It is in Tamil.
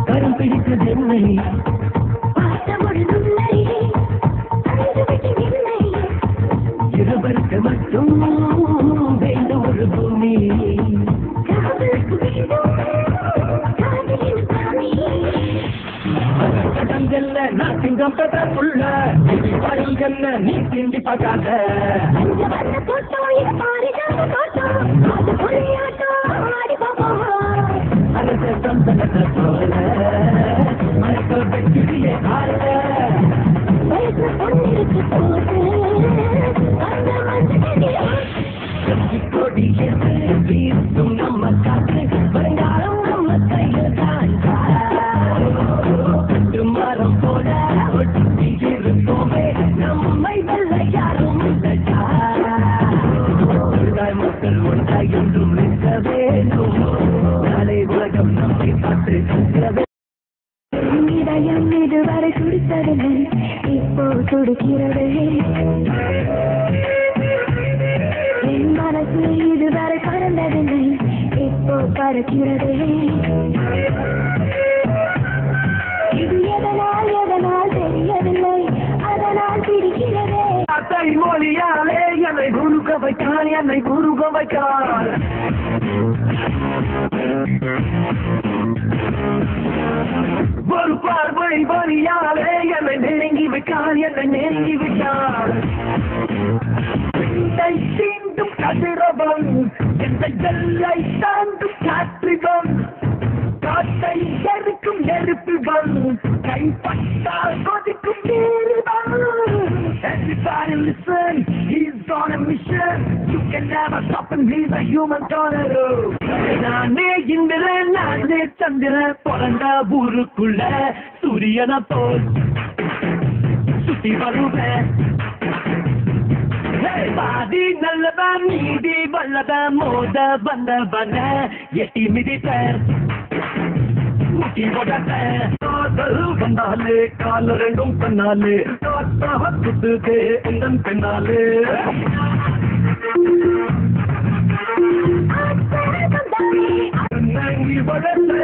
கரம் பிடித்ததென்னை இருவருக்கு மட்டும் வேண்ட ஒரு பூமி கடங்கல்ல நான் சிங்கம் பெற்றுள்ள பழங்கல்ல நீ திரும்பி பார்க்காத போல மறக்க வெற்றியே ஆட வீசும் நம்ம காற்று வருங்காலம் நம்ம கையில் தான் மரம் போல ஒட்டி இருப்போமே நம்மை வெல்ல யாரும் இல்லையா மக்கள் ஒன்றாய் என்றும் நிற்க வேண்டும் நாளை உலகம் நம்மை பார்த்து இதயம் இதுவரை துடித்ததில்லை இப்போ துடிக்கிறது என் மனசு இதுவரை பறந்ததில்லை இப்போ பறக்கிறது இது எதனால் எதனால் தெரியவில்லை அதனால் பிடிக்கிறதே மொழியாலே என்னை குருக வைக்கான் என்னை குருக வைக்கான் ஒரு பார்வை வழியாலே என்னை நெருங்கி விட்டான் என்னை நெருங்கி விட்டான் தீண்டும் கதிரவன் எந்த எல்லை தாண்டும் காற்றிவன் காட்டை எருக்கும் நெருப்பிவன் கைப்பட்டால் கொதிக்கும் நீரிவன். Everybody listen, he's on a mission. You can never stop him, he's a human tornado. நானே இந்திரன் நானே சந்திரன் பிறந்த ஊருக்குள்ள சூரியனை போல் சுத்தி வருவேன். பாதி நல்லவன் நீதி வல்லவன் மோத வந்தவன எட்டி மிதிப்பேன் முட்டி போட்டேன். காதல் வந்தாலே கால ரெண்டும் கண்ணாலே சுத்துதே உந்தன் பெண்ணாலே வளர்ந்து